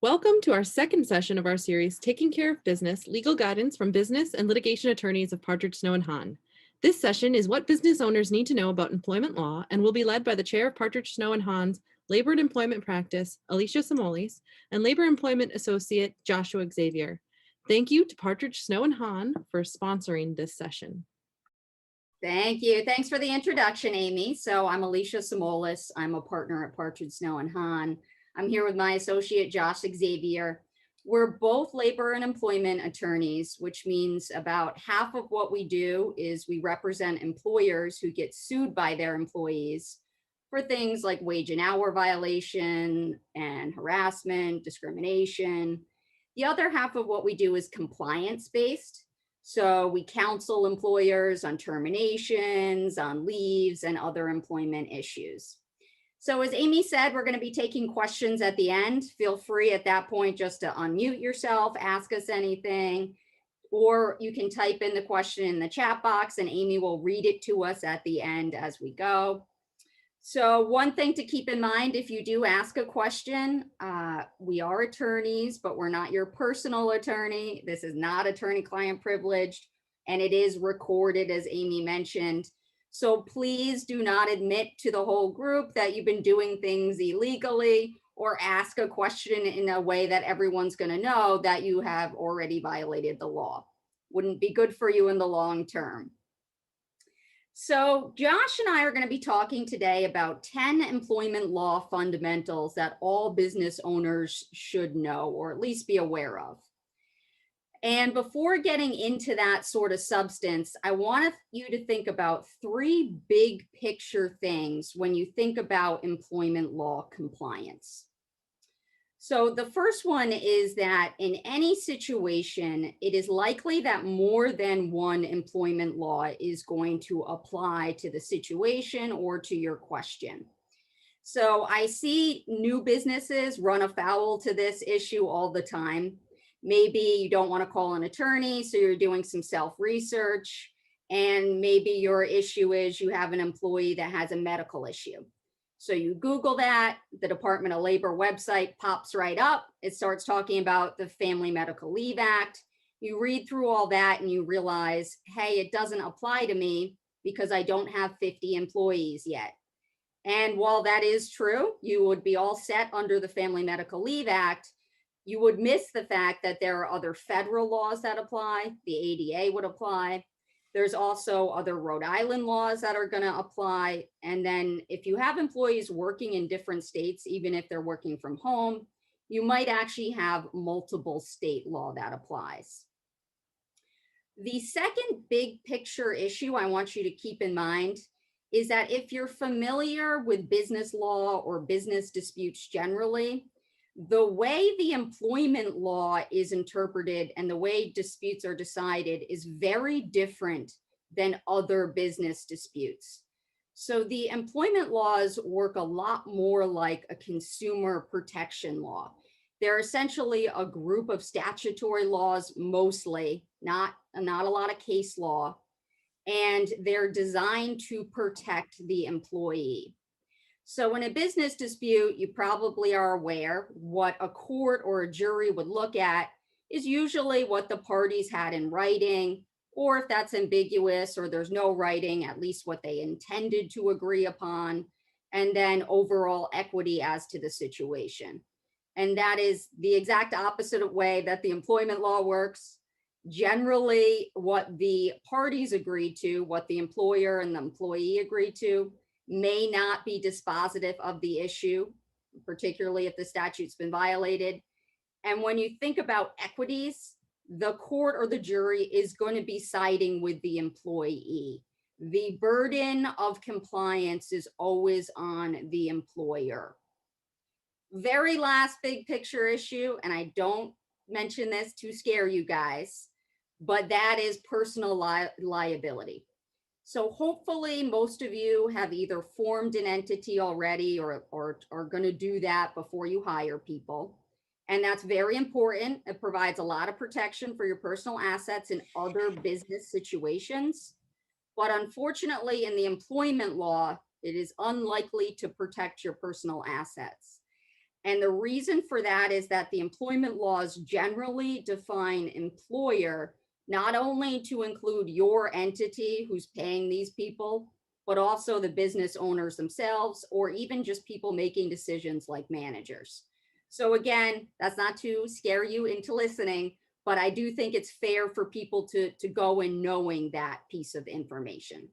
Welcome to our second session of our series, Taking Care of Business, Legal Guidance from Business and Litigation Attorneys of Partridge Snow Hahn. This session is what business owners need to know about employment law and will be led by the chair of Partridge Snow Hahn's Labor and Employment Practice, Alicia Samolis, and Labor Employment Associate, Joshua Xavier. Thank you to Partridge Snow Hahn for sponsoring this session. Thank you. Thanks for the introduction, Amy. So I'm Alicia Samolis. I'm a partner at Partridge Snow Hahn. I'm here with my associate, Josh Xavier. We're both labor and employment attorneys, which means about half of what we do is we represent employers who get sued by their employees for things like wage and hour violation and harassment, discrimination. The other half of what we do is compliance-based. So we counsel employers on terminations, on leaves, and other employment issues. So as Amy said, we're going to be taking questions at the end. Feel free at that point just to unmute yourself, ask us anything, or you can type in the question in the chat box and Amy will read it to us at the end as we go. So one thing to keep in mind, if you do ask a question, we are attorneys, but we're not your personal attorney. This is not attorney-client privileged, and it is recorded, as Amy mentioned. So please do not admit to the whole group that you've been doing things illegally or ask a question in a way that everyone's going to know that you have already violated the law. Wouldn't be good for you in the long term. So Josh and I are going to be talking today about 10 employment law fundamentals that all business owners should know or at least be aware of. And before getting into that sort of substance, I want you to think about three big picture things when you think about employment law compliance. So the first one is that in any situation, it is likely that more than one employment law is going to apply to the situation or to your question. So I see new businesses run afoul to this issue all the time. Maybe you don't want to call an attorney, so you're doing some self-research, and maybe your issue is you have an employee that has a medical issue. So you Google that, the Department of Labor website pops right up. It starts talking about the Family Medical Leave Act. You read through all that and you realize, hey, it doesn't apply to me because I don't have 50 employees yet. And while that is true, you would be all set under the Family Medical Leave Act. You would miss the fact that there are other federal laws that apply. The ADA would apply. There's also other Rhode Island laws that are going to apply. And then if you have employees working in different states, even if they're working from home, you might actually have multiple state law that applies. The second big picture issue I want you to keep in mind is that if you're familiar with business law or business disputes generally, the way the employment law is interpreted and the way disputes are decided is very different than other business disputes. So the employment laws work a lot more like a consumer protection law. They're essentially a group of statutory laws, mostly, not a lot of case law, and they're designed to protect the employee. So in a business dispute, you probably are aware what a court or a jury would look at is usually what the parties had in writing, or if that's ambiguous or there's no writing, at least what they intended to agree upon, and then overall equity as to the situation. And that is the exact opposite of way that the employment law works. Generally, what the parties agree to, what the employer and the employee agree to, may not be dispositive of the issue, particularly if the statute's been violated. And when you think about equities, the court or the jury is going to be siding with the employee. The burden of compliance is always on the employer. Very last big picture issue, and I don't mention this to scare you guys, but that is personal liability. So hopefully most of you have either formed an entity already or are going to do that before you hire people. And that's very important. It provides a lot of protection for your personal assets in other business situations. But unfortunately, in the employment law, it is unlikely to protect your personal assets. And the reason for that is that the employment laws generally define employer not only to include your entity who's paying these people, but also the business owners themselves, or even just people making decisions like managers. So again, that's not to scare you into listening, but I do think it's fair for people to go in knowing that piece of information.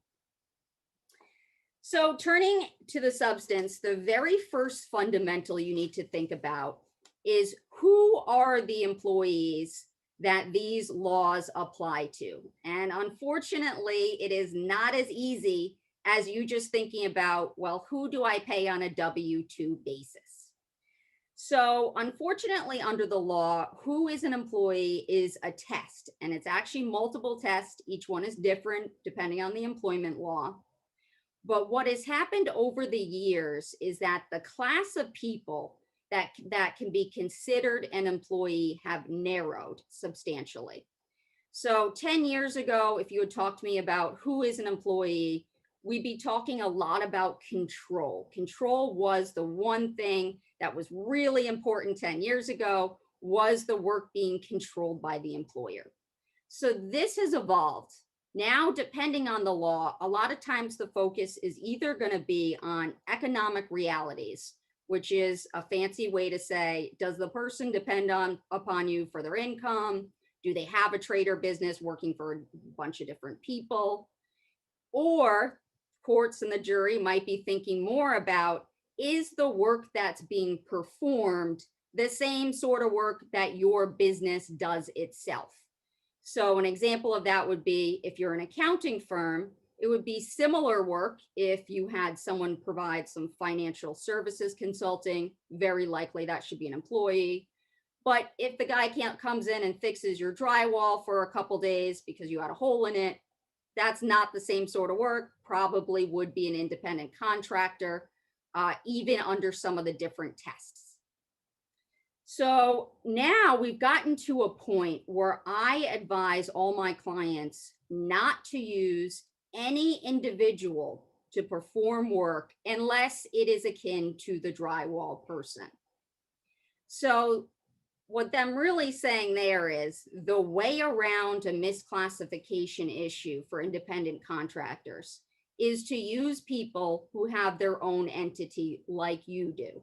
So turning to the substance, the very first fundamental you need to think about is who are the employees that these laws apply to? And unfortunately, it is not as easy as you just thinking about, well, who do I pay on a W-2 basis? So unfortunately, under the law, who is an employee is a test, and it's actually multiple tests. Each one is different depending on the employment law. But what has happened over the years is that the class of people that can be considered an employee have narrowed substantially. So 10 years ago, if you had talked to me about who is an employee, we'd be talking a lot about control. Control was the one thing that was really important 10 years ago, was the work being controlled by the employer. So this has evolved. Now, depending on the law, a lot of times the focus is either going to be on economic realities, which is a fancy way to say, does the person depend upon you for their income? Do they have a trade or business working for a bunch of different people? Or courts and the jury might be thinking more about, is the work that's being performed the same sort of work that your business does itself? So an example of that would be if you're an accounting firm, it would be similar work if you had someone provide some financial services consulting. Very likely that should be an employee. But if the guy comes in and fixes your drywall for a couple days because you had a hole in it, that's not the same sort of work, probably would be an independent contractor, even under some of the different tests. So now we've gotten to a point where I advise all my clients not to use any individual to perform work unless it is akin to the drywall person. So what I'm really saying there is the way around a misclassification issue for independent contractors is to use people who have their own entity like you do.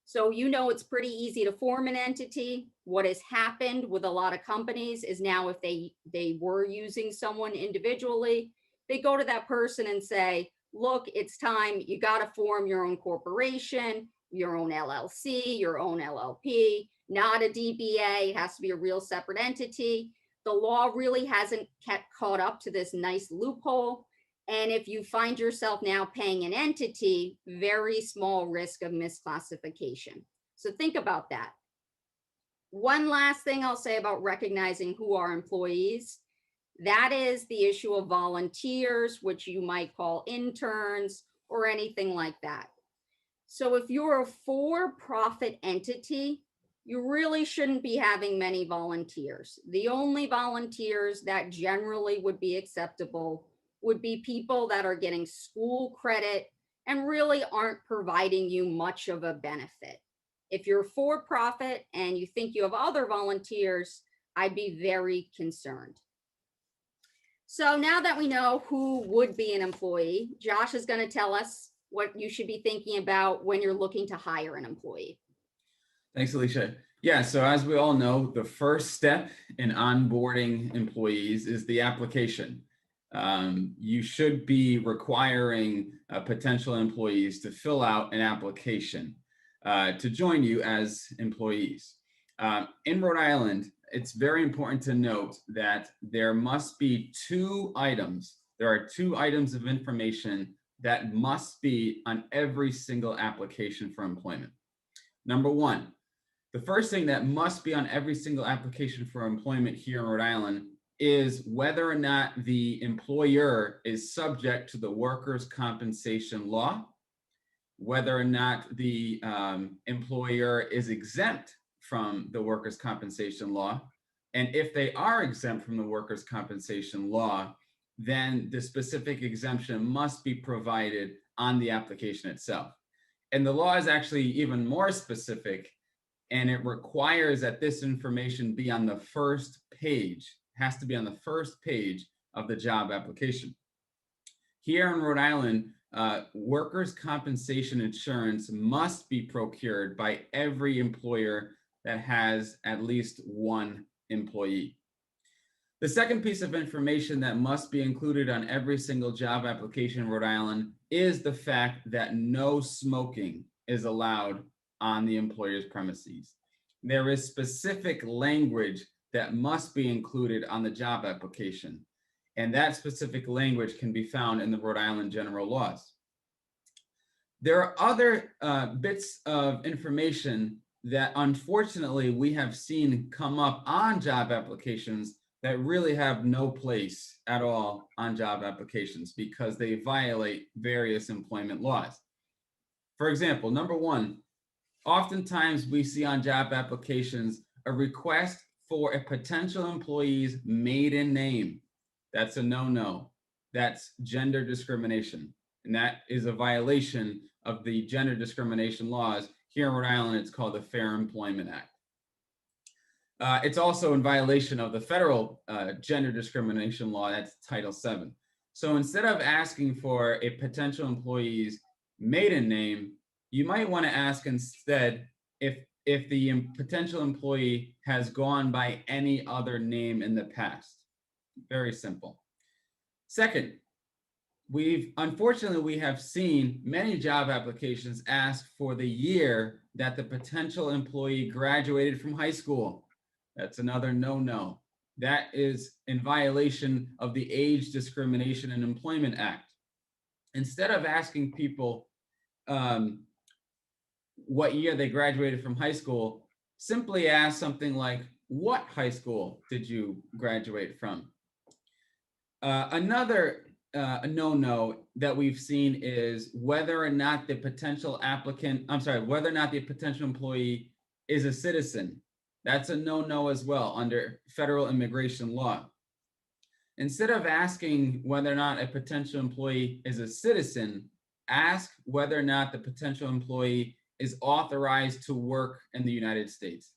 So it's pretty easy to form an entity. What has happened with a lot of companies is now if they were using someone individually, they go to that person and say, look, it's time, you got to form your own corporation, your own LLC, your own LLP, not a DBA. It has to be a real separate entity. The law really hasn't kept caught up to this nice loophole. And if you find yourself now paying an entity, very small risk of misclassification. So think about that. One last thing I'll say about recognizing who are employees, that is the issue of volunteers, which you might call interns or anything like that. So if you're a for-profit entity, you really shouldn't be having many volunteers. The only volunteers that generally would be acceptable would be people that are getting school credit and really aren't providing you much of a benefit. If you're for profit and you think you have other volunteers, I'd be very concerned. So now that we know who would be an employee, Josh is going to tell us what you should be thinking about when you're looking to hire an employee. Thanks, Alicia. Yeah, so as we all know, the first step in onboarding employees is the application. You should be requiring potential employees to fill out an application to join you as employees. In Rhode Island, it's very important to note that there must be two items. There are two items of information that must be on every single application for employment. Number one, the first thing that must be on every single application for employment here in Rhode Island is whether or not the employer is subject to the workers' compensation law, whether or not the employer is exempt from the workers' compensation law. And if they are exempt from the workers' compensation law, then the specific exemption must be provided on the application itself. And the law is actually even more specific, and it requires that this information be on the first page, has to be on the first page of the job application. Here in Rhode Island, workers' compensation insurance must be procured by every employer that has at least one employee. The second piece of information that must be included on every single job application in Rhode Island is the fact that no smoking is allowed on the employer's premises. There is specific language that must be included on the job application, and that specific language can be found in the Rhode Island general laws. There are other bits of information that unfortunately we have seen come up on job applications that really have no place at all on job applications because they violate various employment laws. For example, number one, oftentimes we see on job applications a request for a potential employee's maiden name. That's a no-no. That's gender discrimination. And that is a violation of the gender discrimination laws. Here in Rhode Island, it's called the Fair Employment Act. It's also in violation of the federal gender discrimination law, that's Title VII. So instead of asking for a potential employee's maiden name, you might want to ask instead if the potential employee has gone by any other name in the past. Very simple. Second, unfortunately, we have seen many job applications ask for the year that the potential employee graduated from high school. That's another no-no. That is in violation of the Age Discrimination and Employment Act. Instead of asking people what year they graduated from high school, simply ask something like, what high school did you graduate from? Another no-no that we've seen is whether or not the potential employee is a citizen. That's a no-no as well under federal immigration law. Instead of asking whether or not a potential employee is a citizen, ask whether or not the potential employee is authorized to work in the United States.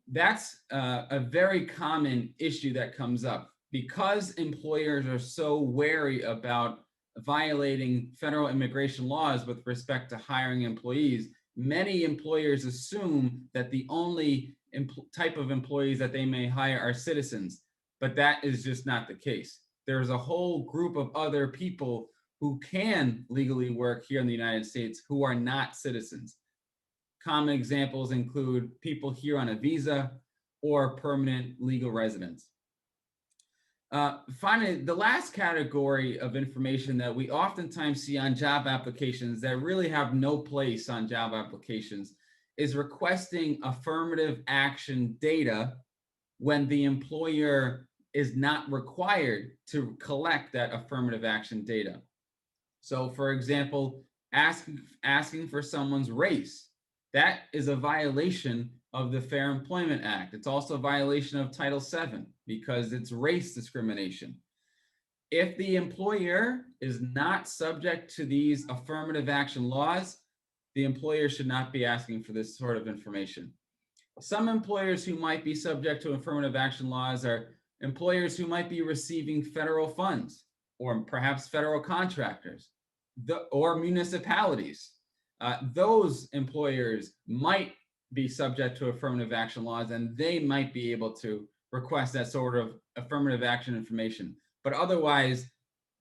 That's a very common issue that comes up because employers are so wary about violating federal immigration laws with respect to hiring employees. Many employers assume that the only type of employees that they may hire are citizens, but that is just not the case. There's a whole group of other people who can legally work here in the United States who are not citizens. Common examples include people here on a visa or permanent legal residents. Finally, the last category of information that we oftentimes see on job applications that really have no place on job applications is requesting affirmative action data when the employer is not required to collect that affirmative action data. So for example, asking for someone's race, that is a violation of the Fair Employment Act. It's also a violation of Title VII because it's race discrimination. If the employer is not subject to these affirmative action laws, the employer should not be asking for this sort of information. Some employers who might be subject to affirmative action laws are employers who might be receiving federal funds or perhaps federal contractors or municipalities. Those employers might be subject to affirmative action laws and they might be able to request that sort of affirmative action information. But otherwise,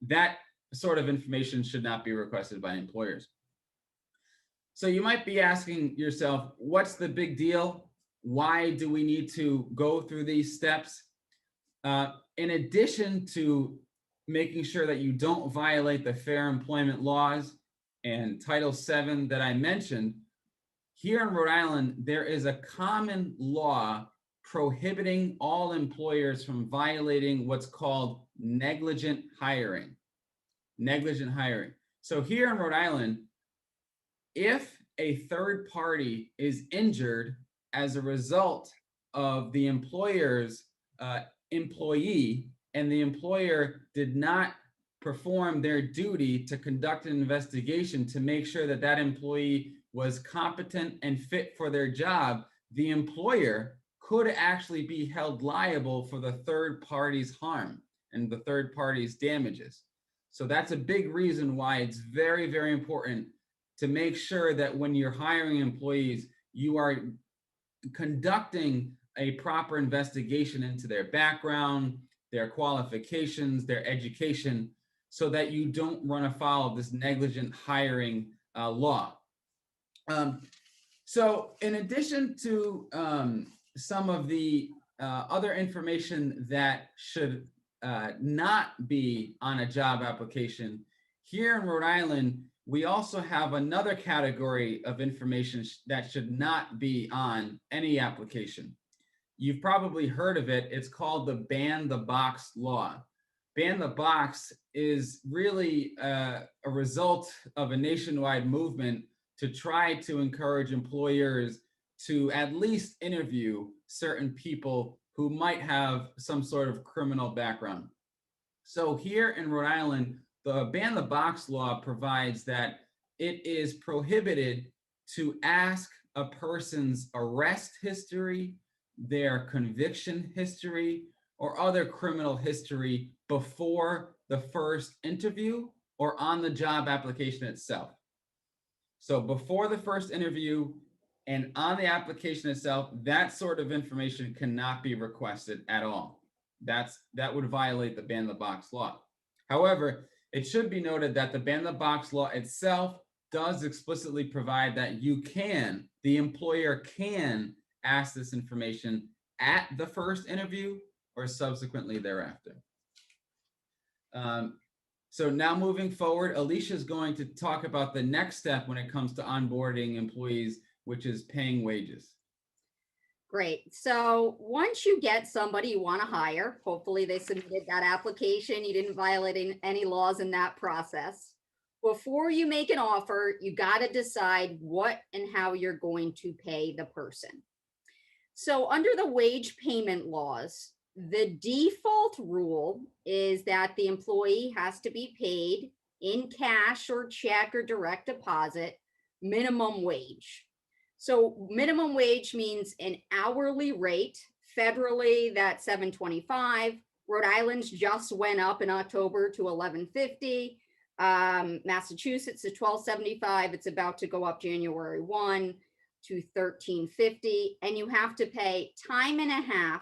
that sort of information should not be requested by employers. So you might be asking yourself, what's the big deal? Why do we need to go through these steps? In addition to making sure that you don't violate the fair employment laws and Title VII that I mentioned, here in Rhode Island, there is a common law prohibiting all employers from violating what's called negligent hiring. Negligent hiring. So here in Rhode Island, if a third party is injured as a result of the employer's employee and the employer did not perform their duty to conduct an investigation to make sure that that employee was competent and fit for their job, the employer could actually be held liable for the third party's harm and the third party's damages. So that's a big reason why it's very, very important to make sure that when you're hiring employees, you are conducting a proper investigation into their background, their qualifications, their education, so that you don't run afoul of this negligent hiring law. So in addition to some of the other information that should not be on a job application, here in Rhode Island, we also have another category of information that should not be on any application. You've probably heard of it. It's called the Ban the Box law. Ban the Box is really a result of a nationwide movement to try to encourage employers to at least interview certain people who might have some sort of criminal background. So here in Rhode Island, the Ban the Box law provides that it is prohibited to ask a person's arrest history, their conviction history, or other criminal history before the first interview or on the job application itself. So before the first interview and on the application itself, that sort of information cannot be requested at all. That would violate the Ban the Box law. However, it should be noted that the Ban the Box law itself does explicitly provide that the employer can ask this information at the first interview or subsequently thereafter. So now moving forward, Alicia is going to talk about the next step when it comes to onboarding employees, which is paying wages. Great. So once you get somebody you want to hire, hopefully they submitted that application, you didn't violate any laws in that process. Before you make an offer, you got to decide what and how you're going to pay the person. So under the wage payment laws, the default rule is that the employee has to be paid in cash or check or direct deposit minimum wage. So minimum wage means an hourly rate. Federally, that's $7.25. Rhode Island's just went up in October to $11.50. Massachusetts is $12.75. It's about to go up January 1 to $13.50. And you have to pay time and a half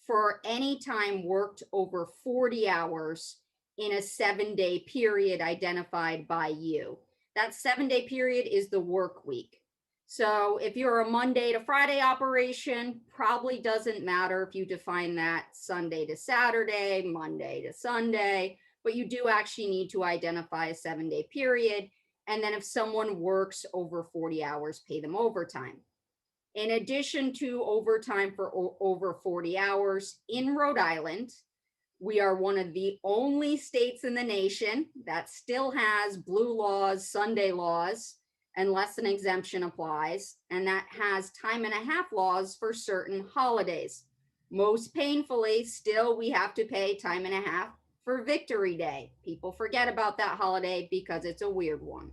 for any time worked over 40 hours in a 7-day period identified by you. That 7-day period is the work week. So if you're a Monday to Friday operation, probably doesn't matter if you define that Sunday to Saturday, Monday to Sunday, but you do actually need to identify a 7-day period. And then if someone works over 40 hours, pay them overtime. In addition to overtime for over 40 hours in Rhode Island, we are one of the only states in the nation that still has blue laws, Sunday laws, unless an exemption applies, and that has time and a half laws for certain holidays. Most painfully, still, we have to pay time and a half for Victory Day. People forget about that holiday because it's a weird one.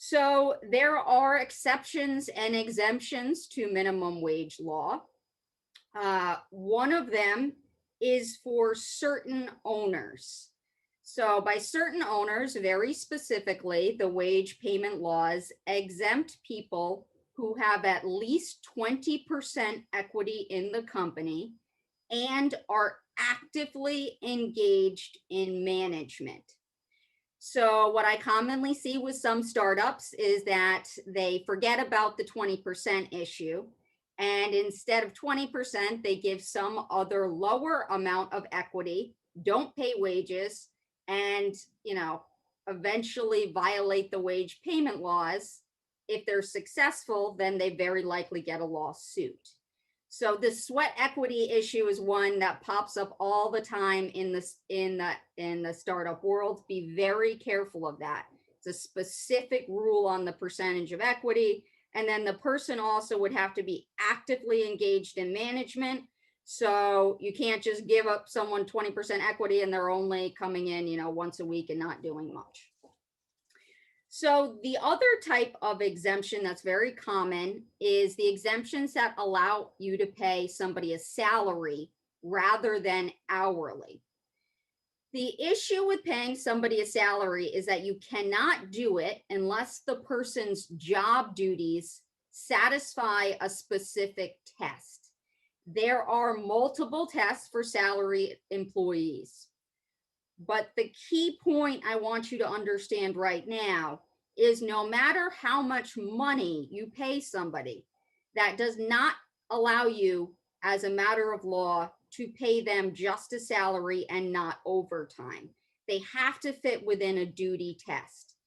So there are exceptions and exemptions to minimum wage law. One of them is for certain owners. So by certain owners, very specifically, the wage payment laws exempt people who have at least 20% equity in the company and are actively engaged in management. So what I commonly see with some startups is that they forget about the 20% issue. And instead of 20%, they give some other lower amount of equity, don't pay wages, and, eventually violate the wage payment laws. If they're successful, then they very likely get a lawsuit. So the sweat equity issue is one that pops up all the time in the startup world. Be very careful of that. It's a specific rule on the percentage of equity. And then the person also would have to be actively engaged in management. So you can't just give up someone 20% equity and they're only coming in, once a week and not doing much. So the other type of exemption that's very common is the exemptions that allow you to pay somebody a salary rather than hourly. The issue with paying somebody a salary is that you cannot do it unless the person's job duties satisfy a specific test. There are multiple tests for salary employees. But the key point I want you to understand right now is no matter how much money you pay somebody, that does not allow you, as a matter of law, to pay them just a salary and not overtime. They have to fit within a duty test.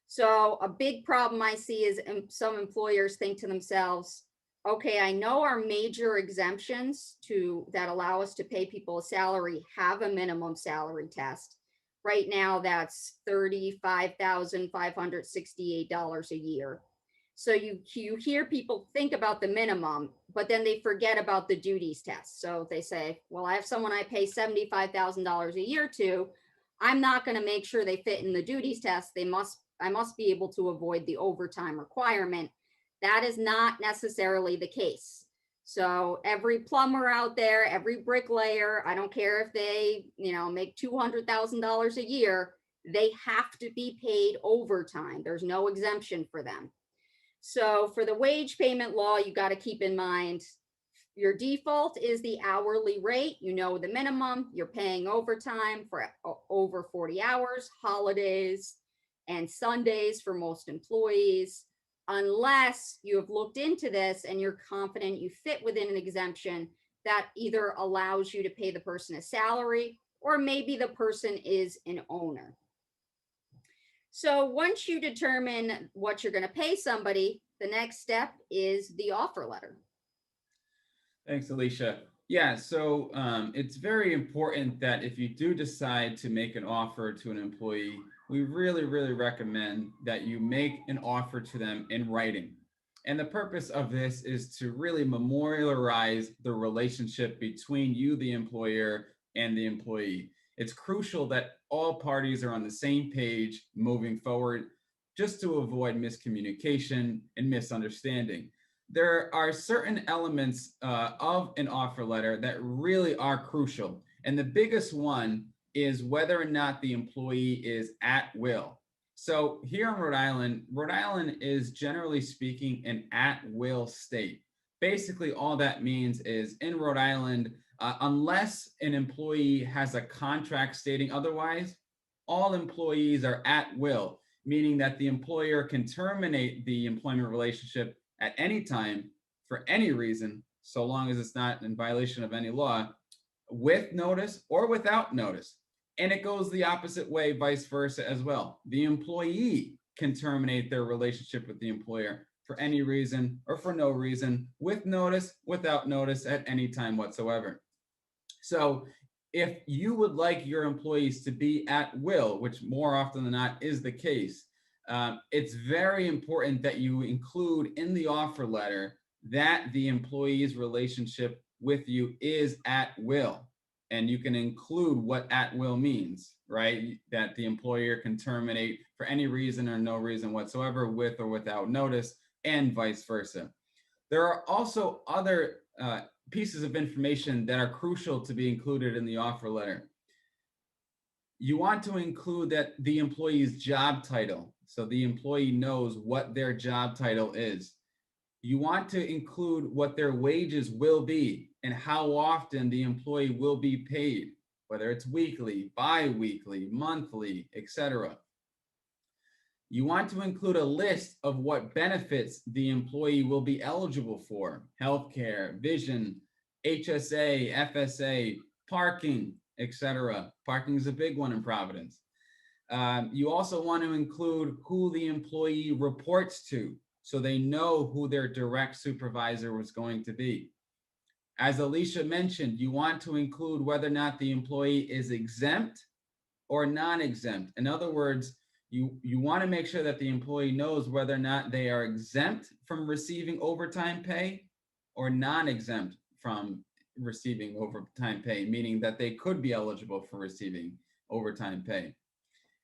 So a big problem I see is some employers think to themselves, okay, I know our major exemptions that allow us to pay people a salary have a minimum salary test. Right now, that's $35,568 a year. So you hear people think about the minimum, but then they forget about the duties test. So they say, well, I have someone I pay $75,000 a year to. I'm not going to make sure they fit in the duties test. I must be able to avoid the overtime requirement. That is not necessarily the case. So every plumber out there, every bricklayer, I don't care if they, make $200,000 a year, they have to be paid overtime. There's no exemption for them. So for the wage payment law, you got to keep in mind your default is the hourly rate. The minimum, you're paying overtime for over 40 hours, holidays and Sundays for most employees, unless you have looked into this and you're confident you fit within an exemption that either allows you to pay the person a salary or maybe the person is an owner. So once you determine what you're going to pay somebody, the next step is the offer letter. Thanks, Alicia. Yeah, so it's very important that if you do decide to make an offer to an employee, we really, really recommend that you make an offer to them in writing. And the purpose of this is to really memorialize the relationship between you, the employer, and the employee. It's crucial that all parties are on the same page moving forward, just to avoid miscommunication and misunderstanding. There are certain elements of an offer letter that really are crucial. And the biggest one is whether or not the employee is at will. So here in Rhode Island is generally speaking an at-will state. Basically, all that means is in Rhode Island, unless an employee has a contract stating otherwise, all employees are at will, meaning that the employer can terminate the employment relationship at any time for any reason, so long as it's not in violation of any law, with notice or without notice. And it goes the opposite way, vice versa as well. The employee can terminate their relationship with the employer for any reason or for no reason, with notice, without notice, at any time whatsoever. So if you would like your employees to be at will, which more often than not is the case, it's very important that you include in the offer letter that the employee's relationship with you is at will. And you can include what at will means, right? That the employer can terminate for any reason or no reason whatsoever, with or without notice, and vice versa. There are also other pieces of information that are crucial to be included in the offer letter. You want to include that the employee's job title, so the employee knows what their job title is. You want to include what their wages will be and how often the employee will be paid, whether it's weekly, bi-weekly, monthly, etc. You want to include a list of what benefits the employee will be eligible for: healthcare, vision, HSA, FSA, parking, etc. Parking is a big one in Providence. You also want to include who the employee reports to, so they know who their direct supervisor was going to be. As Alicia mentioned, you want to include whether or not the employee is exempt or non-exempt. In other words, you want to make sure that the employee knows whether or not they are exempt from receiving overtime pay or non-exempt from receiving overtime pay, meaning that they could be eligible for receiving overtime pay.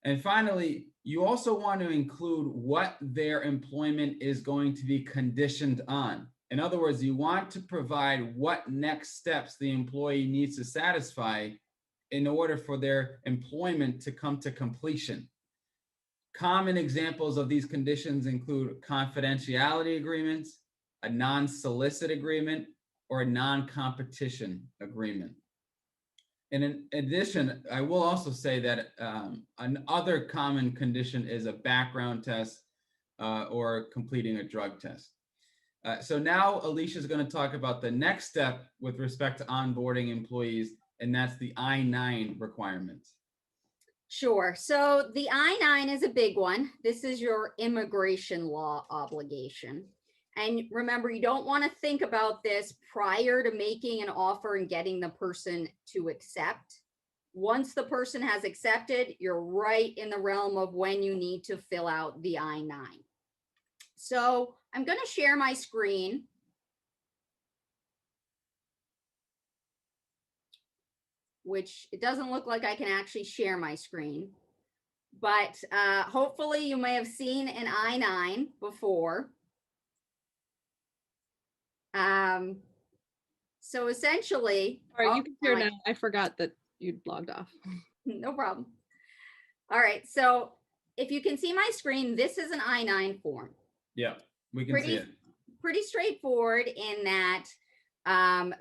And finally, you also want to include what their employment is going to be conditioned on. In other words, you want to provide what next steps the employee needs to satisfy in order for their employment to come to completion. Common examples of these conditions include confidentiality agreements, a non-solicit agreement, or a non-competition agreement. And in addition, I will also say that another common condition is a background test or completing a drug test. So now Alicia is going to talk about the next step with respect to onboarding employees, and that's the I-9 requirements. Sure. So the I-9 is a big one. This is your immigration law obligation. And remember, you don't want to think about this prior to making an offer and getting the person to accept. Once the person has accepted, you're right in the realm of when you need to fill out the I-9. So I'm going to share my screen. Which it doesn't look like I can actually share my screen. But hopefully you may have seen an I-9 before. So essentially, All right, you can share now. I forgot that you'd logged off. No problem. All right, so if you can see my screen, this is an I-9 form. Yeah, we can see it. Pretty straightforward in that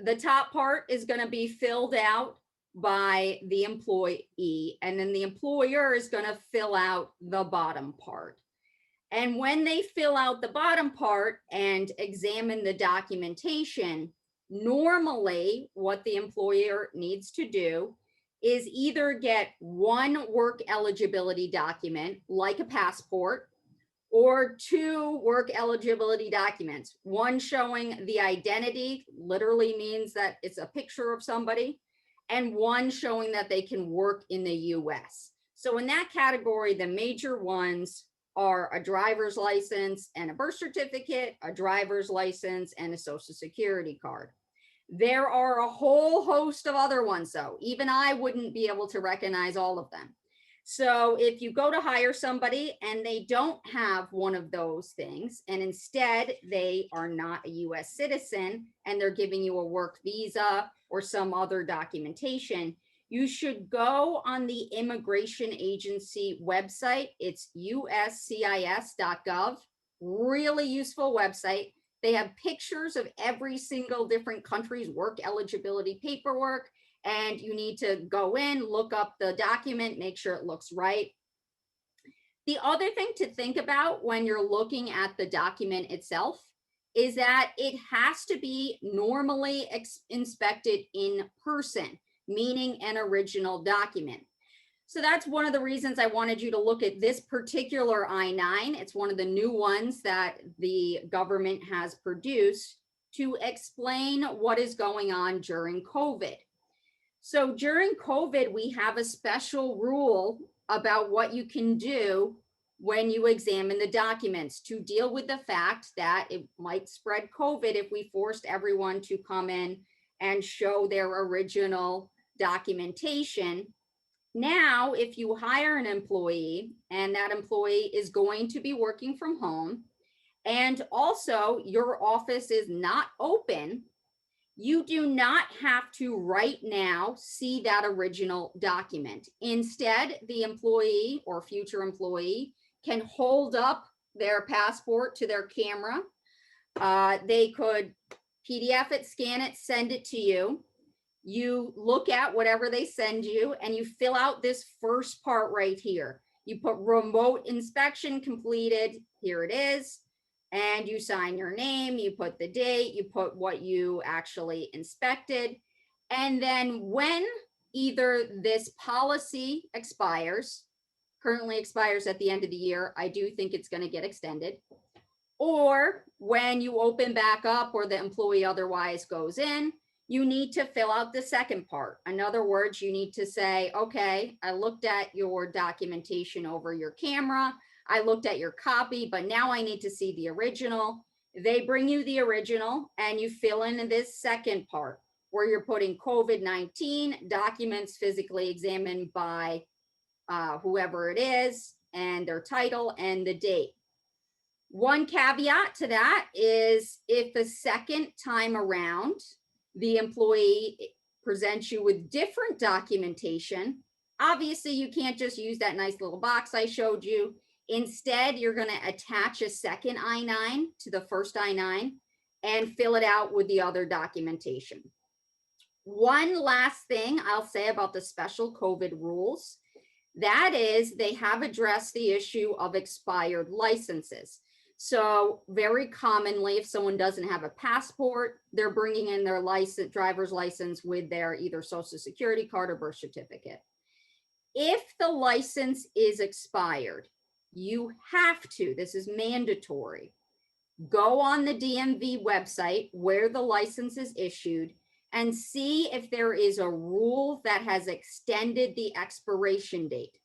the top part is going to be filled out by the employee, and then the employer is going to fill out the bottom part. And when they fill out the bottom part and examine the documentation, normally what the employer needs to do is either get one work eligibility document, like a passport, or two work eligibility documents. One showing the identity, literally means that it's a picture of somebody, and one showing that they can work in the US. So in that category, the major ones are a driver's license and a birth certificate, a driver's license, and a social security card. There are a whole host of other ones, though. Even I wouldn't be able to recognize all of them. So if you go to hire somebody and they don't have one of those things, and instead they are not a US citizen and they're giving you a work visa or some other documentation, you should go on the immigration agency website. It's uscis.gov. Really useful website. They have pictures of every single different country's work eligibility paperwork, and you need to go in, look up the document, make sure it looks right. The other thing to think about when you're looking at the document itself is that it has to be normally inspected in person, meaning an original document. So that's one of the reasons I wanted you to look at this particular I-9. It's one of the new ones that the government has produced to explain what is going on during COVID. So during COVID, we have a special rule about what you can do when you examine the documents to deal with the fact that it might spread COVID if we forced everyone to come in and show their original documentation. Now, if you hire an employee and that employee is going to be working from home, and also your office is not open, you do not have to right now see that original document. Instead, the employee or future employee can hold up their passport to their camera. They could PDF it, scan it, send it to you. You look at whatever they send you and you fill out this first part right here. You put remote inspection completed. Here it is. And you sign your name, you put the date, you put what you actually inspected. And then when either this policy expires, currently expires at the end of the year, I do think it's going to get extended, or when you open back up or the employee otherwise goes in, you need to fill out the second part. In other words, you need to say, okay, I looked at your documentation over your camera. I looked at your copy, but now I need to see the original. They bring you the original and you fill in this second part. where you're putting COVID-19 documents physically examined by whoever it is, and their title and the date. One caveat to that is if the second time around the employee presents you with different documentation, obviously you can't just use that nice little box I showed you. Instead, you're going to attach a second I-9 to the first I-9 and fill it out with the other documentation. One last thing I'll say about the special COVID rules, that is they have addressed the issue of expired licenses. So very commonly, if someone doesn't have a passport, they're bringing in their license, driver's license with their either social security card or birth certificate. If the license is expired, you have to, this is mandatory, go on the DMV website where the license is issued and see if there is a rule that has extended the expiration date.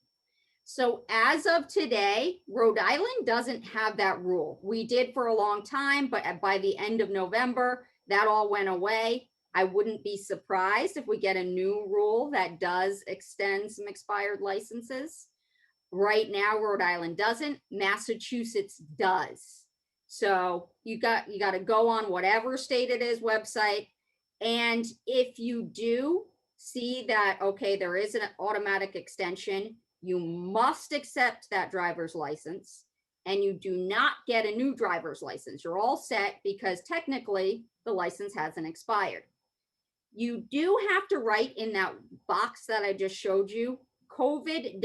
So as of today, Rhode Island doesn't have that rule. We did for a long time, but by the end of November, that all went away. I wouldn't be surprised if we get a new rule that does extend some expired licenses. Right now, Rhode Island doesn't. Massachusetts does. So you got to go on whatever state it is website. And if you do see that, okay, there is an automatic extension, you must accept that driver's license and you do not get a new driver's license. You're all set because technically the license hasn't expired. You do have to write in that box that I just showed you, COVID-EXT.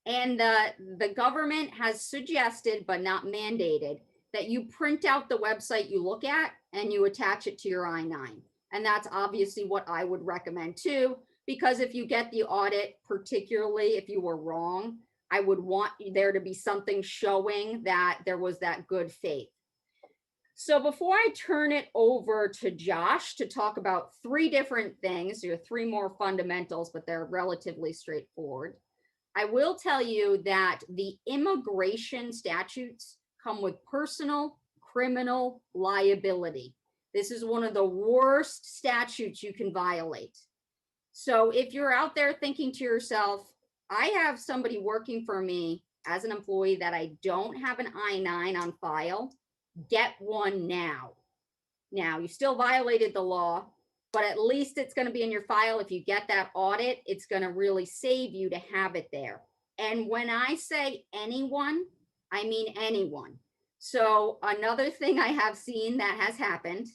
And the government has suggested, but not mandated, that you print out the website you look at and you attach it to your I-9. And that's obviously what I would recommend too, because if you get the audit, particularly if you were wrong, I would want there to be something showing that there was that good faith. So before I turn it over to Josh to talk about three different things, there are three more fundamentals, but they're relatively straightforward. I will tell you that the immigration statutes come with personal criminal liability. This is one of the worst statutes you can violate. So if you're out there thinking to yourself, I have somebody working for me as an employee that I don't have an I-9 on file, get one now. Now, you still violated the law, but at least it's going to be in your file. If you get that audit, it's going to really save you to have it there. And when I say anyone, I mean anyone. So another thing I have seen that has happened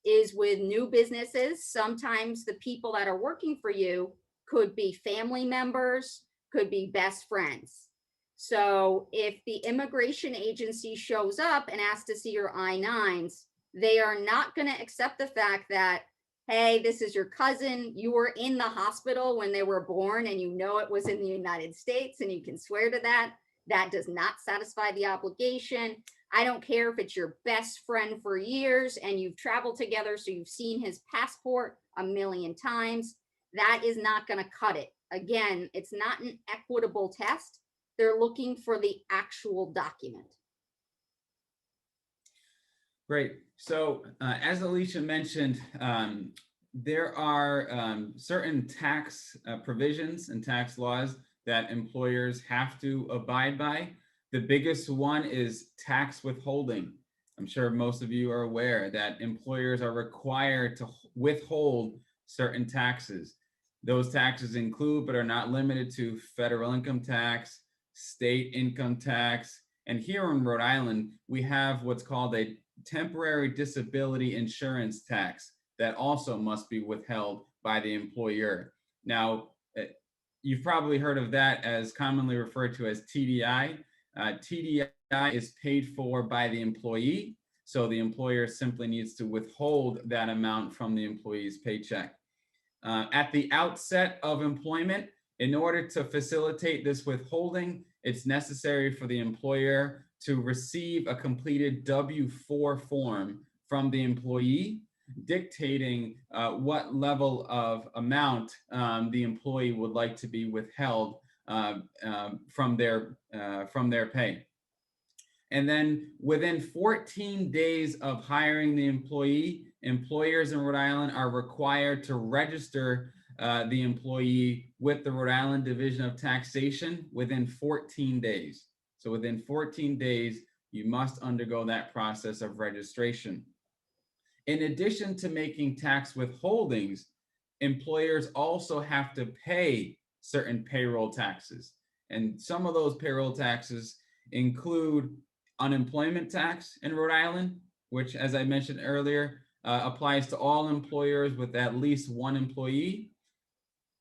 is with new businesses, sometimes the people that are working for you could be family members, could be best friends. So if the immigration agency shows up and asks to see your I-9s, they are not going to accept the fact that, hey, this is your cousin, you were in the hospital when they were born and you know it was in the United States and you can swear to that. That does not satisfy the obligation. I don't care if it's your best friend for years and you've traveled together, so you've seen his passport a million times. That is not going to cut it. Again, it's not an equitable test. They're looking for the actual document. Great. So as Alicia mentioned, there are certain tax provisions and tax laws that employers have to abide by. The biggest one is tax withholding. I'm sure most of you are aware that employers are required to withhold certain taxes. Those taxes include, but are not limited to, federal income tax, state income tax, and here in Rhode Island, we have what's called a temporary disability insurance tax that also must be withheld by the employer. Now, you've probably heard of that as commonly referred to as TDI. TDI is paid for by the employee, so the employer simply needs to withhold that amount from the employee's paycheck. At the outset of employment, in order to facilitate this withholding, it's necessary for the employer to receive a completed W-4 form from the employee dictating what level of amount the employee would like to be withheld from their pay. And then within 14 days of hiring the employee employers in Rhode Island are required to register the employee with the Rhode Island Division of Taxation within 14 days. So within 14 days, you must undergo that process of registration. In addition to making tax withholdings, employers also have to pay certain payroll taxes. And some of those payroll taxes include unemployment tax in Rhode Island, which, as I mentioned earlier, applies to all employers with at least one employee,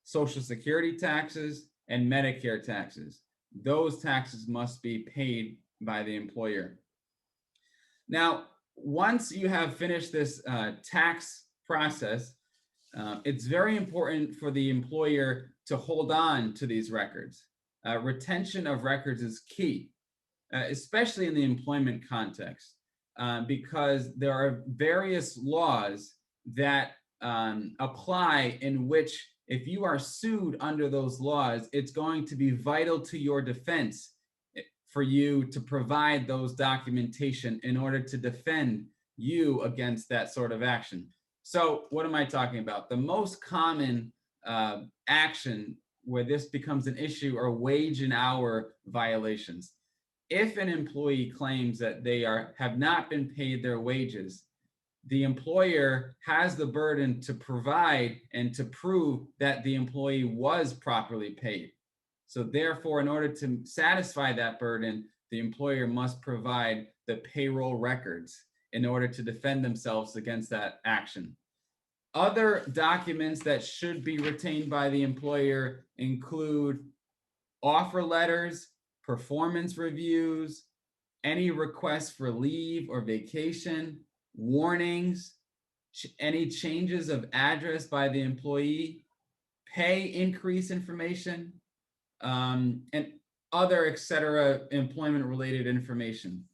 Social Security taxes, and Medicare taxes. Those taxes must be paid by the employer. Now, once you have finished this tax process, it's very important for the employer to hold on to these records. Retention of records is key, especially in the employment context, because there are various laws that apply in which, if you are sued under those laws, it's going to be vital to your defense for you to provide those documentation in order to defend you against that sort of action. So what am I talking about? The most common action where this becomes an issue are wage and hour violations. If an employee claims that they have not been paid their wages, the employer has the burden to provide and to prove that the employee was properly paid. So therefore, in order to satisfy that burden, the employer must provide the payroll records in order to defend themselves against that action. Other documents that should be retained by the employer include offer letters, performance reviews, any requests for leave or vacation, warnings, any changes of address by the employee, pay increase information, and other, etc., employment-related information.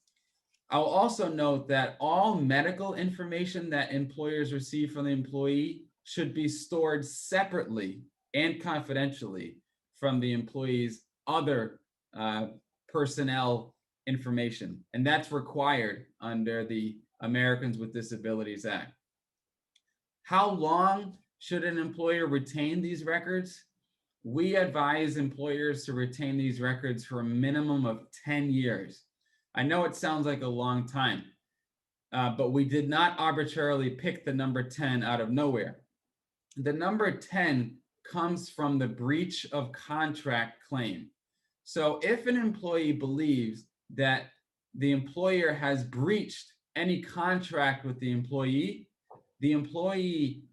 I'll also note that all medical information that employers receive from the employee should be stored separately and confidentially from the employee's other personnel information. And that's required under the Americans with Disabilities Act. How long should an employer retain these records? We advise employers to retain these records for a minimum of 10 years. I know it sounds like a long time, but we did not arbitrarily pick the number 10 out of nowhere. The number 10 comes from the breach of contract claim. So if an employee believes that the employer has breached any contract with the employee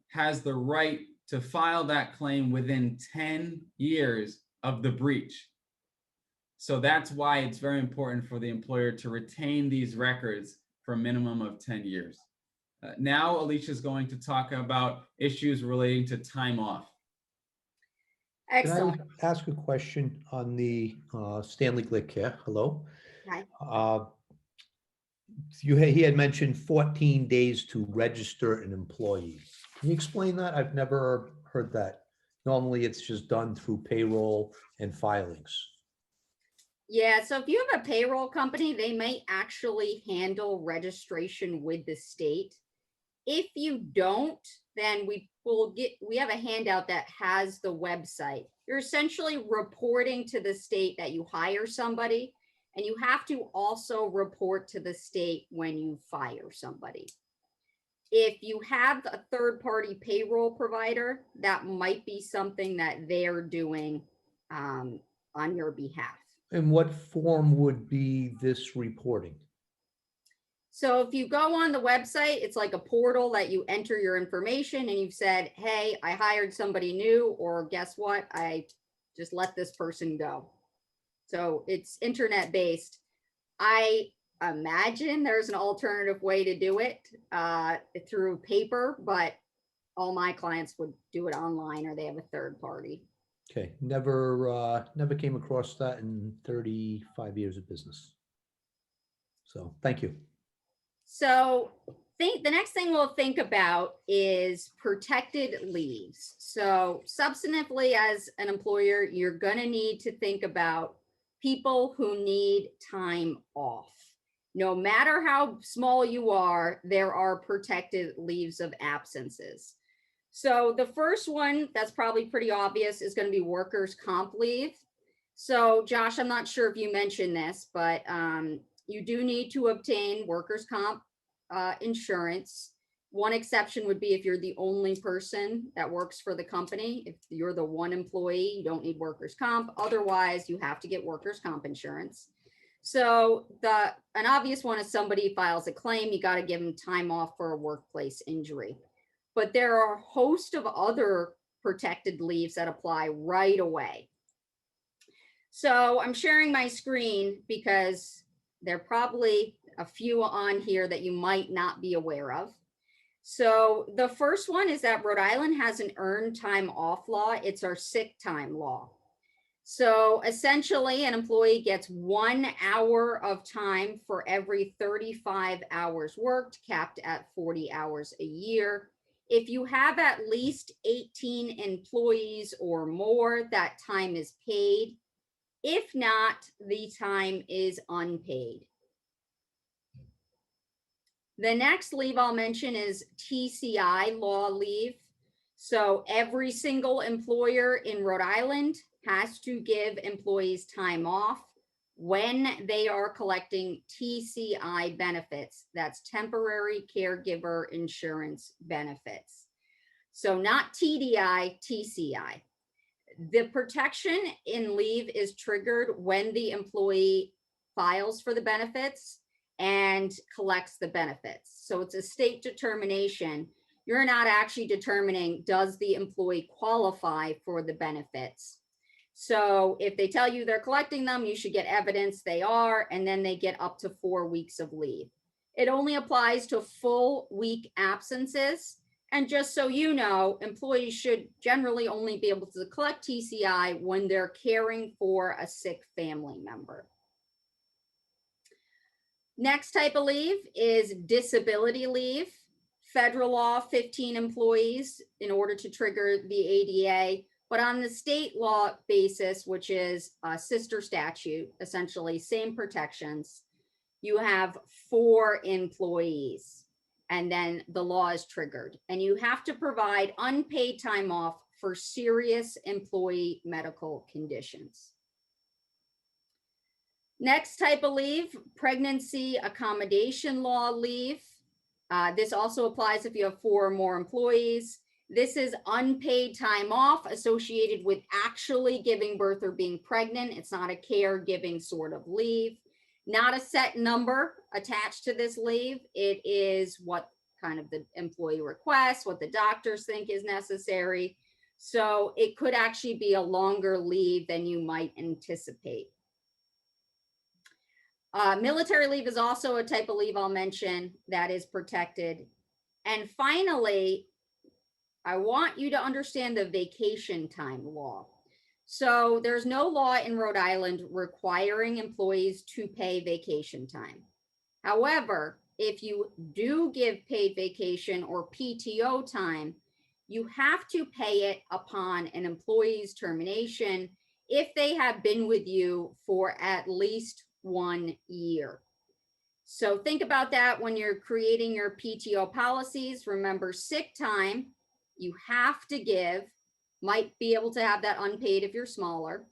has the right to file that claim within 10 years of the breach. So that's why it's very important for the employer to retain these records for a minimum of 10 years. Now, Alicia is going to talk about issues relating to time off. Excellent. Can I ask a question on the Stanley Glick here? Hello. Hi. He had mentioned 14 days to register an employee. Can you explain that? I've never heard that. Normally, it's just done through payroll and filings. Yeah, so if you have a payroll company, they may actually handle registration with the state. If you don't, then we have a handout that has the website. You're essentially reporting to the state that you hire somebody, and you have to also report to the state when you fire somebody. If you have a third-party payroll provider, that might be something that they're doing on your behalf. And what form would be this reporting? So if you go on the website, it's like a portal that you enter your information and you've said, hey, I hired somebody new, or guess what? I just let this person go. So it's internet based. I imagine there's an alternative way to do it through paper, but all my clients would do it online, or they have a third party. Okay, never came across that in 35 years of business. So thank you. So the next thing we'll think about is protected leaves. So substantively, as an employer, you're going to need to think about people who need time off. No matter how small you are, there are protected leaves of absences. So the first one that's probably pretty obvious is going to be workers' comp leave. So Josh, I'm not sure if you mentioned this, but you do need to obtain workers' comp insurance. One exception would be if you're the only person that works for the company. If you're the one employee, you don't need workers' comp. Otherwise, you have to get workers' comp insurance. So an obvious one is somebody files a claim, you got to give them time off for a workplace injury. But there are a host of other protected leaves that apply right away. So I'm sharing my screen because there are probably a few on here that you might not be aware of. So the first one is that Rhode Island has an earned time off law. It's our sick time law. So essentially, an employee gets 1 hour of time for every 35 hours worked, capped at 40 hours a year. If you have at least 18 employees or more, that time is paid. If not, the time is unpaid. The next leave I'll mention is Tci Law Leave. So every single employer in Rhode Island has to give employees time off when they are collecting TCI benefits. That's temporary caregiver insurance benefits. So not TDI, TCI. The protection in leave is triggered when the employee files for the benefits and collects the benefits. So it's a state determination. You're not actually determining, does the employee qualify for the benefits? So if they tell you they're collecting them, you should get evidence they are, and then they get up to 4 weeks of leave. It only applies to full week absences. And just so you know, employees should generally only be able to collect TCI when they're caring for a sick family member. Next type of leave is disability leave. Federal law, 15 employees in order to trigger the ADA. But on the state law basis, which is a sister statute, essentially same protections, you have 4 employees, and then the law is triggered. And you have to provide unpaid time off for serious employee medical conditions. Next type of leave, pregnancy accommodation law leave. This also applies if you have 4 or more employees. This is unpaid time off associated with actually giving birth or being pregnant. It's not a caregiving sort of leave. Not a set number attached to this leave. It is what kind of the employee requests, what the doctors think is necessary. So it could actually be a longer leave than you might anticipate. Military leave is also a type of leave I'll mention that is protected. And finally, I want you to understand the vacation time law. So there's no law in Rhode Island requiring employees to pay vacation time. However, if you do give paid vacation or PTO time, you have to pay it upon an employee's termination if they have been with you for at least 1 year. So think about that when you're creating your PTO policies. Remember, sick time you have to give, might be able to have that unpaid if you're smaller.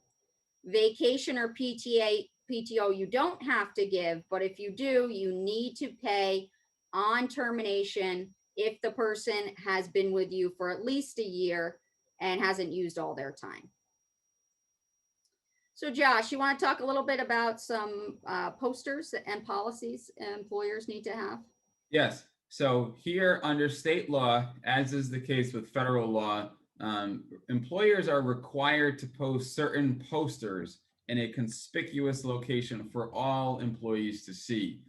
Vacation or PTO you don't have to give, but if you do, you need to pay on termination if the person has been with you for at least a year and hasn't used all their time. So Josh, you want to talk a little bit about some posters and policies employers need to have? Yes. So here under state law, as is the case with federal law, employers are required to post certain posters in a conspicuous location for all employees to see.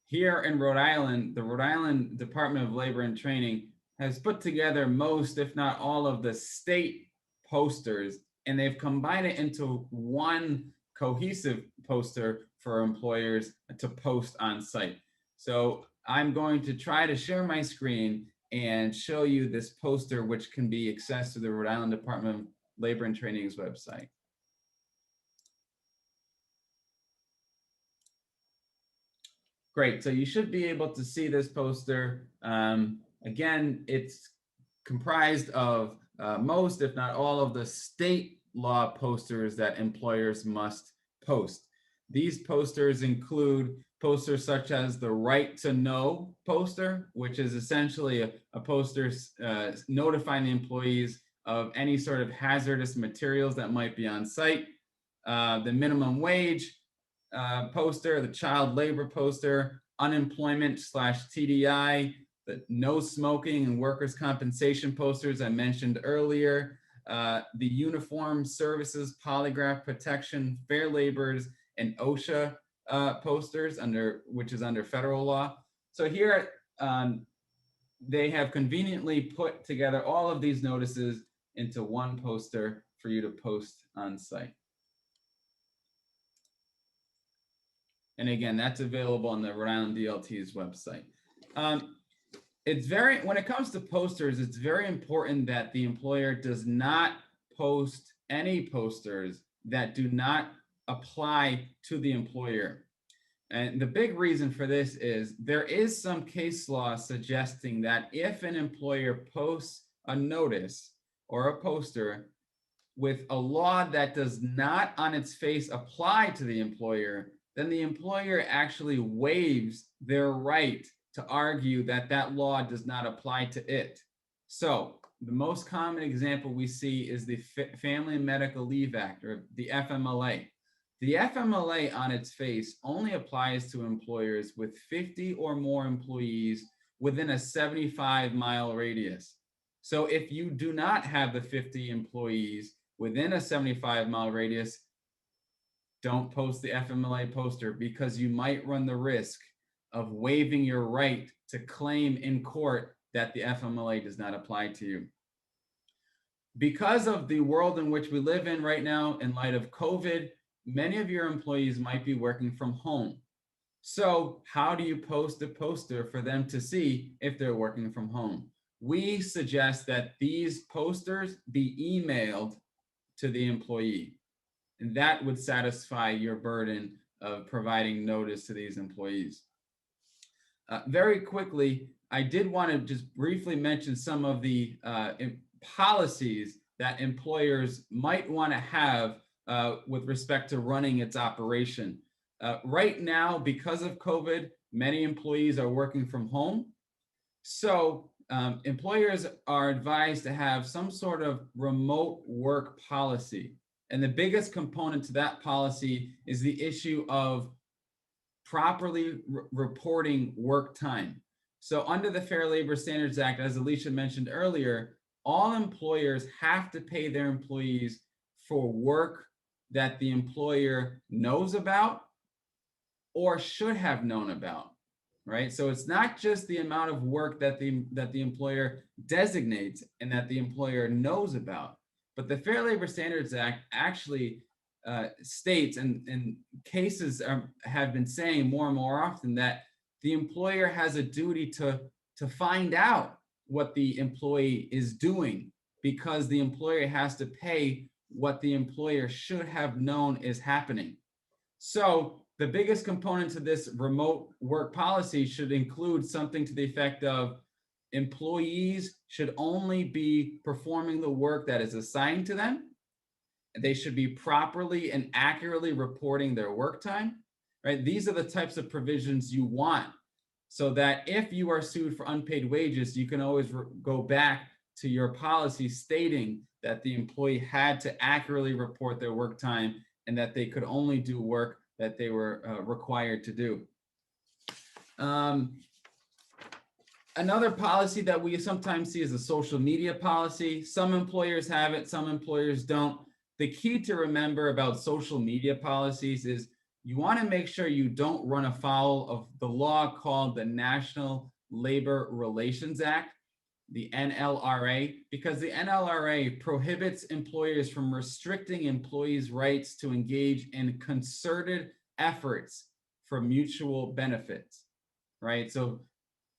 Here in Rhode Island, the Rhode Island Department of Labor and Training has put together most, if not all, of the state posters, and they've combined it into one cohesive poster for employers to post on site. So I'm going to try to share my screen and show you this poster, which can be accessed through the Rhode Island Department of Labor and Training's website. Great. So you should be able to see this poster. Again, it's comprised of most, if not all, of the state law posters that employers must post. These posters include posters such as the Right to Know poster, which is essentially a poster notifying the employees of any sort of hazardous materials that might be on site. The minimum wage poster, the child labor poster, unemployment/TDI, the no smoking and workers' compensation posters I mentioned earlier, the uniform services, polygraph protection, fair labors, and OSHA posters which is under federal law. So here they have conveniently put together all of these notices into one poster for you to post on site. And again, that's available on the Rhode Island DLT's website. When it comes to posters, it's very important that the employer does not post any posters that do not apply to the employer. And the big reason for this is there is some case law suggesting that if an employer posts a notice or a poster with a law that does not on its face apply to the employer, then the employer actually waives their right to argue that that law does not apply to it. So the most common example we see is the Family and Medical Leave Act, or the FMLA. The FMLA on its face only applies to employers with 50 or more employees within a 75-mile radius. So if you do not have the 50 employees within a 75-mile radius, don't post the FMLA poster, because you might run the risk of waiving your right to claim in court that the FMLA does not apply to you. Because of the world in which we live in right now, in light of COVID, many of your employees might be working from home. So how do you post a poster for them to see if they're working from home? We suggest that these posters be emailed to the employee, and that would satisfy your burden of providing notice to these employees. Very quickly, I did want to just briefly mention some of the policies that employers might want to have with respect to running its operation. Right now, because of COVID, many employees are working from home. So employers are advised to have some sort of remote work policy. And the biggest component to that policy is the issue of properly reporting work time. So under the Fair Labor Standards Act, as Alicia mentioned earlier, all employers have to pay their employees for work that the employer knows about or should have known about, right? So it's not just the amount of work that the employer designates and that the employer knows about, but the Fair Labor Standards Act actually states, and cases have been saying more and more often, that the employer has a duty to find out what the employee is doing, because the employer has to pay what the employer should have known is happening. So the biggest component to this remote work policy should include something to the effect of employees should only be performing the work that is assigned to them. They should be properly and accurately reporting their work time, right? These are the types of provisions you want, so that if you are sued for unpaid wages, you can always go back to your policy stating that the employee had to accurately report their work time and that they could only do work that they were required to do. Another policy that we sometimes see is a social media policy. Some employers have it, some employers don't. The key to remember about social media policies is you want to make sure you don't run afoul of the law called the National Labor Relations Act, the NLRA, because the NLRA prohibits employers from restricting employees' rights to engage in concerted efforts for mutual benefits, right? So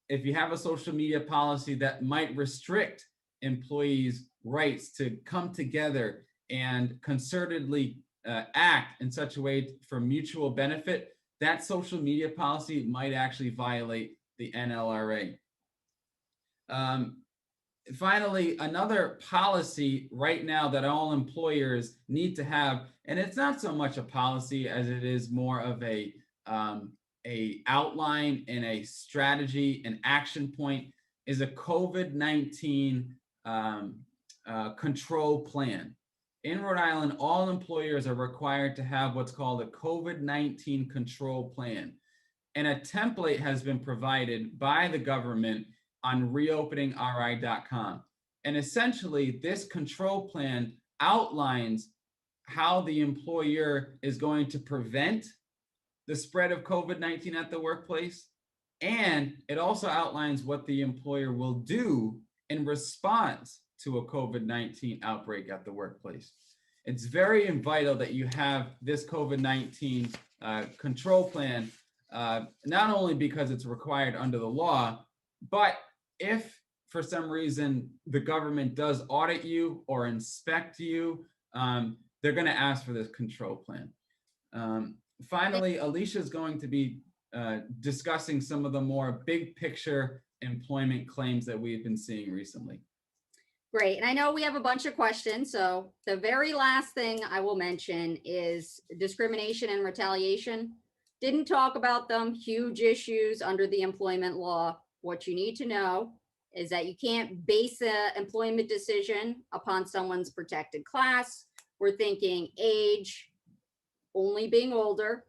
if you have a social media policy that might restrict employees' rights to come together and concertedly act in such a way for mutual benefit, that social media policy might actually violate the NLRA. Finally, another policy right now that all employers need to have, and it's not so much a policy as it is more of a outline and a strategy and action point, is a COVID-19 control plan. In Rhode Island, all employers are required to have what's called a COVID-19 control plan. And a template has been provided by the government on reopeningri.com. And essentially, this control plan outlines how the employer is going to prevent the spread of COVID-19 at the workplace. And it also outlines what the employer will do in response to a COVID-19 outbreak at the workplace. It's very vital that you have this COVID-19 control plan, not only because it's required under the law, but if for some reason the government does audit you or inspect you, they're going to ask for this control plan. Finally, Alicia is going to be discussing some of the more big picture employment claims that we've been seeing recently. Great. And I know we have a bunch of questions. So the very last thing I will mention is discrimination and retaliation. Didn't talk about them, huge issues under the employment law. What you need to know is that you can't base an employment decision upon someone's protected class. We're thinking age, only being older,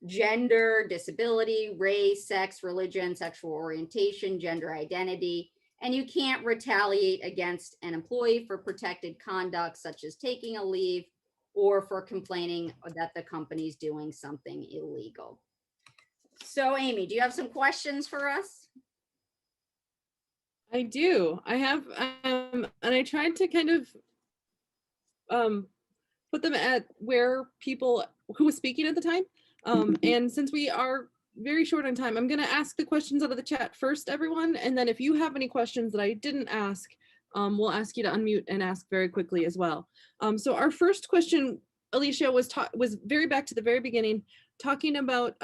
gender, disability, race, sex, religion, sexual orientation, gender identity. And you can't retaliate against an employee for protected conduct, such as taking a leave or for complaining that the company's doing something illegal. So Amy, do you have some questions for us? I do. I have, and I tried to kind of put them at where people who was speaking at the time. And since we are very short on time, I'm going to ask the questions out of the chat first, everyone. And then if you have any questions that I didn't ask, we'll ask you to unmute and ask very quickly as well. So our first question, Alicia, was very back to the very beginning, talking about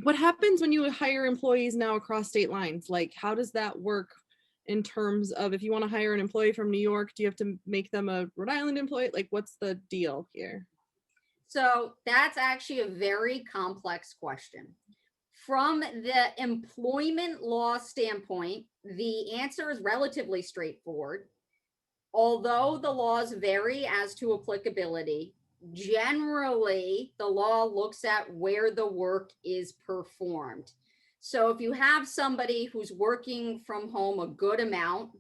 what happens when you hire employees now across state lines? Like, how does that work in terms of if you want to hire an employee from New York, do you have to make them a Rhode Island employee? Like, what's the deal here? So that's actually a very complex question. From the employment law standpoint, the answer is relatively straightforward. Although the laws vary as to applicability, generally the law looks at where the work is performed. So if you have somebody who's working from home a good amount,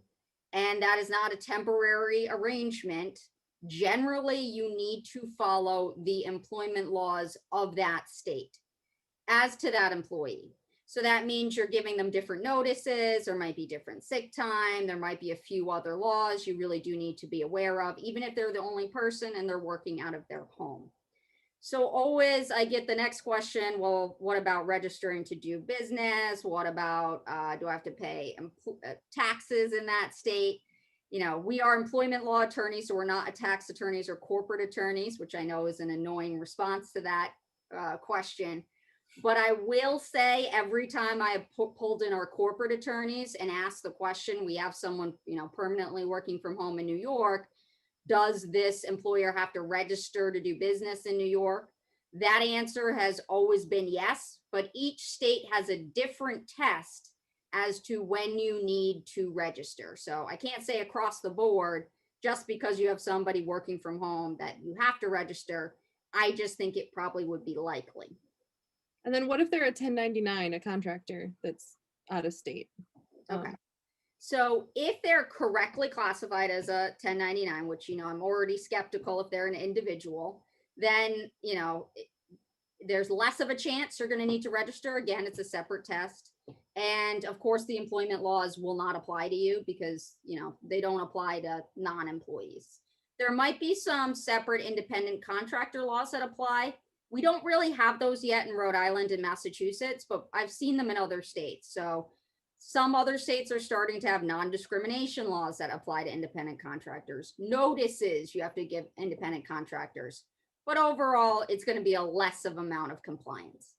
and that is not a temporary arrangement, generally you need to follow the employment laws of that state as to that employee. So that means you're giving them different notices, there might be different sick time, there might be a few other laws you really do need to be aware of, even if they're the only person and they're working out of their home. So always I get the next question, well, what about registering to do business? What about, do I have to pay taxes in that state? You know, we are employment law attorneys, so we're not tax attorneys or corporate attorneys, which I know is an annoying response to that question. But I will say every time I have pulled in our corporate attorneys and asked the question, we have someone, you know, permanently working from home in New York, does this employer have to register to do business in New York? That answer has always been yes, but each state has a different test as to when you need to register. So I can't say across the board, just because you have somebody working from home that you have to register. I just think it probably would be likely. And then what if they're a 1099, a contractor that's out of state? Okay. So if they're correctly classified as a 1099, which, you know, I'm already skeptical if they're an individual, then, you know, there's less of a chance you're going to need to register. Again, it's a separate test. And of course, the employment laws will not apply to you because, you know, they don't apply to non-employees. There might be some separate independent contractor laws that apply. We don't really have those yet in Rhode Island and Massachusetts, but I've seen them in other states. So some other states are starting to have non-discrimination laws that apply to independent contractors. Notices you have to give independent contractors. but overall, it's going to be a less of amount of compliance.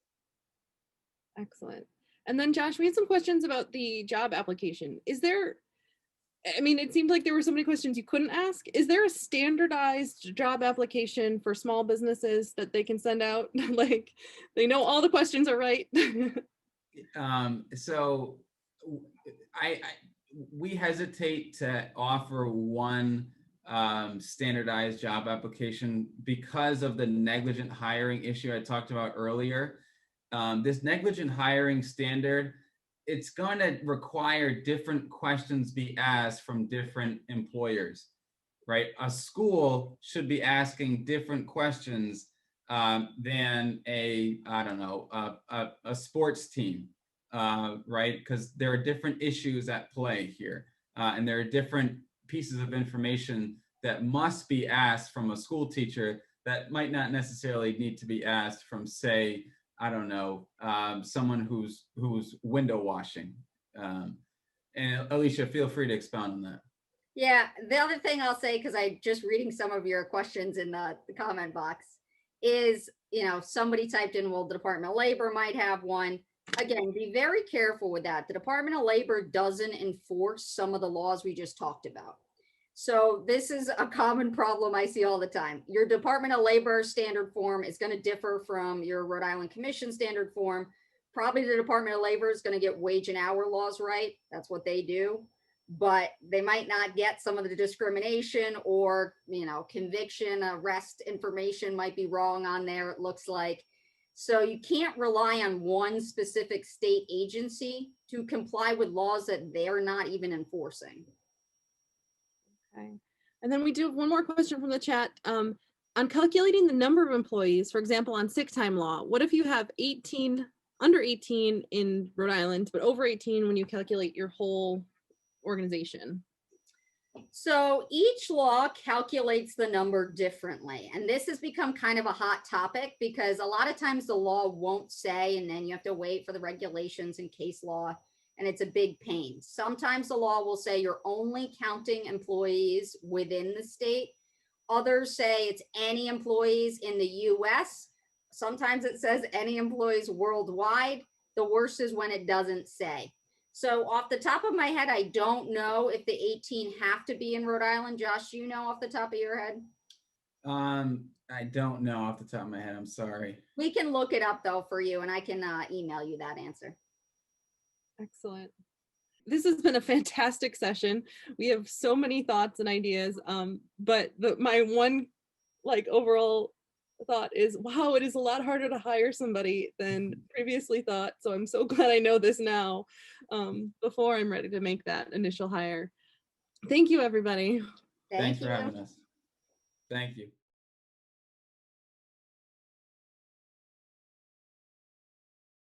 Excellent. And then Josh, we had some questions about the job application. Is there, I mean, it seemed like there were so many questions you couldn't ask. Is there a standardized job application for small businesses that they can send out? Like they know all the questions are right. So we hesitate to offer one standardized job application because of the negligent hiring issue I talked about earlier. This negligent hiring standard, it's going to require different questions be asked from different employers, right? A school should be asking different questions than I don't know, a sports team, right? Because there are different issues at play here. And there are different pieces of information that must be asked from a school teacher that might not necessarily need to be asked from, say, I don't know, someone who's window washing. And Alicia, feel free to expound on that. Yeah, the other thing I'll say, because I just reading some of your questions in the comment box, is, somebody typed in, well, the Department of Labor might have one. Again, be very careful with that. The Department of Labor doesn't enforce some of the laws we just talked about. So this is a common problem I see all the time. Your Department of Labor standard form is going to differ from your Rhode Island Commission standard form. Probably the Department of Labor is going to get wage and hour laws right. That's what they do. But they might not get some of the discrimination or, conviction, arrest information might be wrong on there, it looks like. So you can't rely on one specific state agency to comply with laws that they're not even enforcing. Okay. And then we do have one more question from the chat. On calculating the number of employees, for example, on sick time law, what if you have under 18 in Rhode Island, but over 18 when you calculate your whole organization? So each law calculates the number differently. And this has become kind of a hot topic because a lot of times the law won't say, and then you have to wait for the regulations and case law. And it's a big pain. Sometimes the law will say you're only counting employees within the state. Others say it's any employees in the US. Sometimes it says any employees worldwide. The worst is when it doesn't say. So off the top of my head, I don't know if the 18 have to be in Rhode Island. Josh, do you know off the top of your head? I don't know off the top of my head. I'm sorry. We can look it up though for you, and I can email you that answer. Excellent. This has been a fantastic session. We have so many thoughts and ideas, but my one overall thought is, wow, it is a lot harder to hire somebody than previously thought. So I'm so glad I know this now before I'm ready to make that initial hire. Thank you, everybody. Thanks for having us. Thank you.